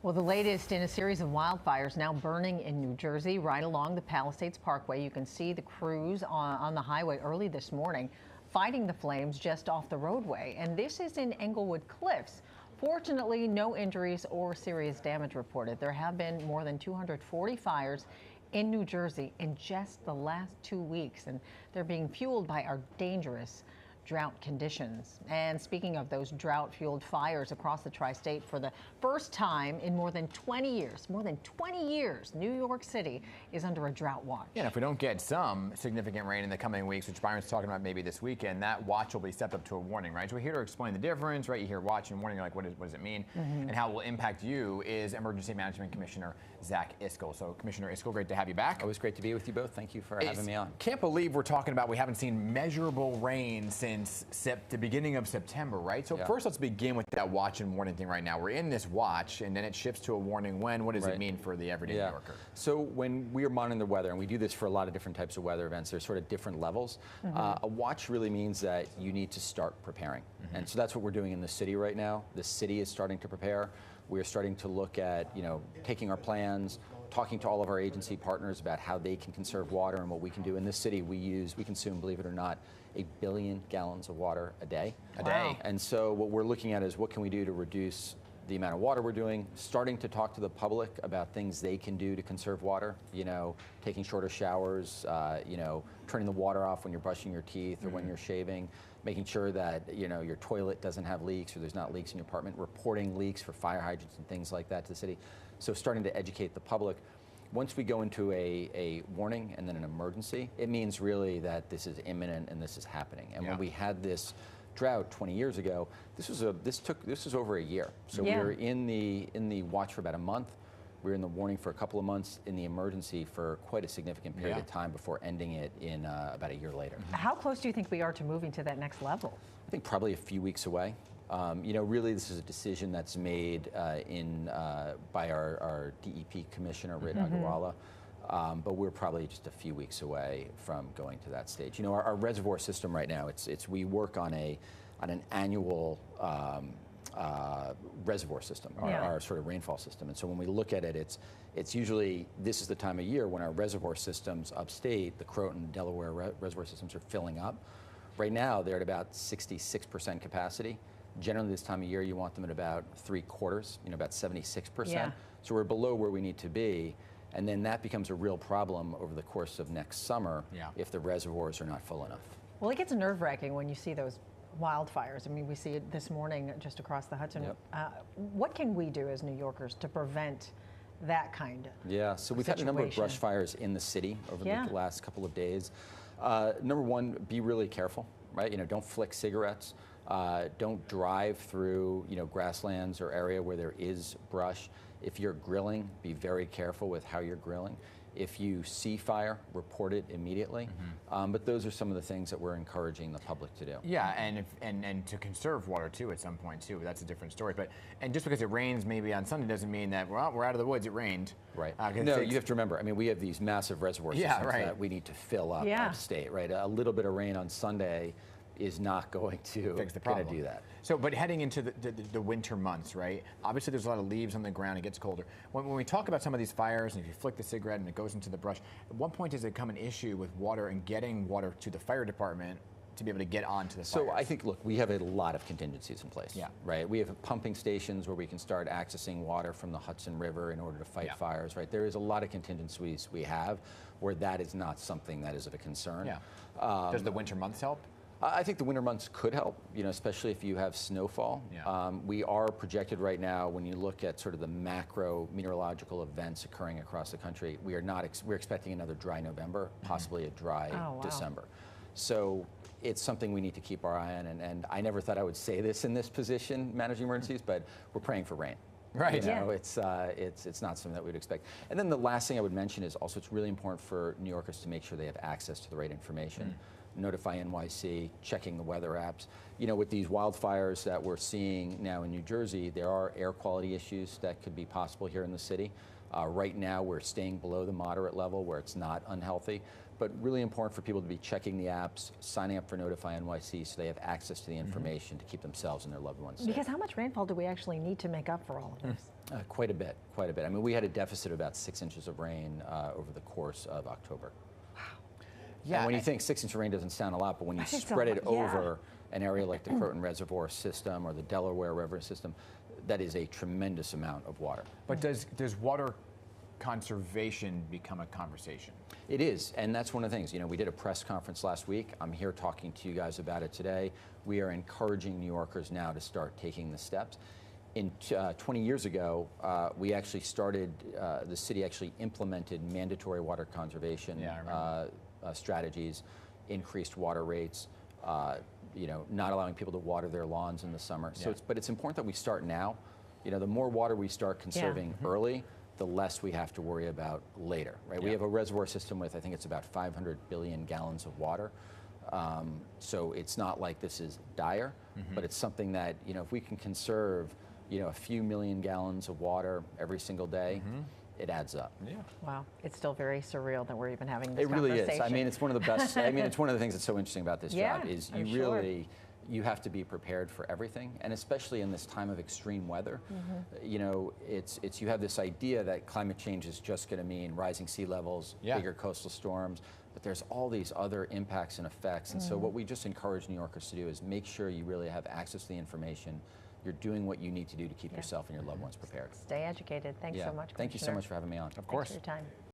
Well, the latest in a series of wildfires now burning in New Jersey, right along the Palisades Parkway. You can see the crews on the highway early this morning fighting the flames just off the roadway. And this is in Englewood Cliffs. Fortunately, no injuries or serious damage reported. There have been more than 240 fires in New Jersey in just the last 2 weeks, and they're being fueled by our dangerous drought conditions. And speaking of those drought-fueled fires across the tri-state, for the first time in more than 20 years, New York City is under a drought watch. Yeah, and if we don't get some significant rain in the coming weeks, which Byron's talking about maybe this weekend, that watch will be stepped up to a warning, right? So we're here to explain the difference, right? You hear watch and warning, you're like, what does it mean? And how it will impact you is Emergency Management Commissioner Zach Iscol. So Commissioner Iscol, great to have you back. Always great to be with you both. Thank you for having me on. Can't believe we're talking about we haven't seen measurable rain since the beginning of September, right? So first, let's begin with that watch and warning thing right now. We're in this watch, and then it shifts to a warning when. What does it mean for the everyday New Yorker? So when we are monitoring the weather, and we do this for a lot of different types of weather events, there's sort of different levels. A watch really means that you need to start preparing. And so that's what we're doing in the city right now. The city is starting to prepare. We're starting to look at, taking our plans, talking to all of our agency partners about how they can conserve water and what we can do. In this city, we consume, believe it or not, 1 billion gallons of water a day. And so what we're looking at is what can we do to reduce the amount of water we're doing, starting to talk to the public about things they can do to conserve water, taking shorter showers, turning the water off when you're brushing your teeth or when you're shaving, making sure that, your toilet doesn't have leaks or there's not leaks in your apartment, reporting leaks for fire hydrants and things like that to the city. So starting to educate the public. Once we go into a warning and then an emergency, it means really that this is imminent and this is happening. And when we had this drought 20 years ago, this was over a year. So we were in the watch for about a month. We were in the warning for a couple of months, in the emergency for quite a significant period of time before ending it in about a year later. How close do you think we are to moving to that next level? I think probably a few weeks away. Really this is a decision that's made by our DEP Commissioner, Rit Agarwala. But we're probably just a few weeks away from going to that stage. Our reservoir system right now, we work on an annual reservoir system, our sort of rainfall system. And so when we look at it, it's usually, this is the time of year when our reservoir systems upstate, the Croton, Delaware reservoir systems are filling up. Right now, they're at about 66% capacity. Generally, this time of year, you want them at about 3/4, about 76%. So we're below where we need to be. And then that becomes a real problem over the course of next summer if the reservoirs are not full enough. Well, it gets nerve-wracking when you see those wildfires. I mean, we see it this morning just across the Hudson. What can we do as New Yorkers to prevent that kind of so we've had a number of brush fires in the city over the last couple of days. Number one, be really careful, right? Don't flick cigarettes. Don't drive through, grasslands or area where there is brush. If you're grilling, be very careful with how you're grilling. If you see fire, report it immediately. But those are some of the things that we're encouraging the public to do. Yeah, and to conserve water too at some point too. That's a different story. And just because it rains maybe on Sunday doesn't mean that we're out of the woods. It rained. Right. No, you have to remember. I mean, we have these massive reservoir systems that we need to fill up upstate. Right. A little bit of rain on Sunday is not going to fix the problem. Do that. So, but heading into the winter months, right? Obviously, there's a lot of leaves on the ground. It gets colder. When we talk about some of these fires, and if you flick the cigarette and it goes into the brush, at what point does it become an issue with water and getting water to the fire department to be able to get onto the fires? So I think, look, we have a lot of contingencies in place. Right. We have pumping stations where we can start accessing water from the Hudson River in order to fight fires. Right. There is a lot of contingencies we have where that is not something that is of a concern. Does the winter months help? I think the winter months could help, especially if you have snowfall. We are projected right now, when you look at sort of the macro meteorological events occurring across the country, we're expecting another dry November, possibly a dry December. So it's something we need to keep our eye on. And I never thought I would say this in this position, managing emergencies, but we're praying for rain. Right. It's not something that we'd expect. And then the last thing I would mention is also it's really important for New Yorkers to make sure they have access to the right information. Notify NYC, checking the weather apps. With these wildfires that we're seeing now in New Jersey, there are air quality issues that could be possible here in the city. Right now, we're staying below the moderate level where it's not unhealthy. But really important for people to be checking the apps, signing up for Notify NYC so they have access to the information to keep themselves and their loved ones safe. Because how much rainfall do we actually need to make up for all of this? Quite a bit, quite a bit. I mean, we had a deficit of about 6 inches of rain over the course of October. Yeah, and when you think 6 inches of rain doesn't sound a lot, but when you spread it over an area like the Croton Reservoir system or the Delaware River system, that is a tremendous amount of water. But does water conservation become a conversation? It is, and that's one of the things. You know, we did a press conference last week. I'm here talking to you guys about it today. We are encouraging New Yorkers now to start taking the steps. 20 years ago, we actually started, the city actually implemented mandatory water conservation strategies, increased water rates, you know, not allowing people to water their lawns in the summer. So but it's important that we start now. You know, the more water we start conserving early, the less we have to worry about later, right? We have a reservoir system with, I think it's about 500 billion gallons of water. So it's not like this is dire, but it's something that, you know, if we can conserve, you know, a few million gallons of water every single day, it adds up. Yeah. Wow. It's still very surreal that we're even having this conversation. It really conversation. is. I mean, it's one of the best, I mean, it's one of the things that's so interesting about this job is you really, you have to be prepared for everything, and especially in this time of extreme weather. You know, it's you have this idea that climate change is just going to mean rising sea levels, bigger coastal storms, but there's all these other impacts and effects. And so what we just encourage New Yorkers to do is make sure you really have access to the information. You're doing what you need to do to keep yourself and your loved ones prepared. Stay educated. Thanks so much, Thank you so much for having me on. Of course. Thanks for your time.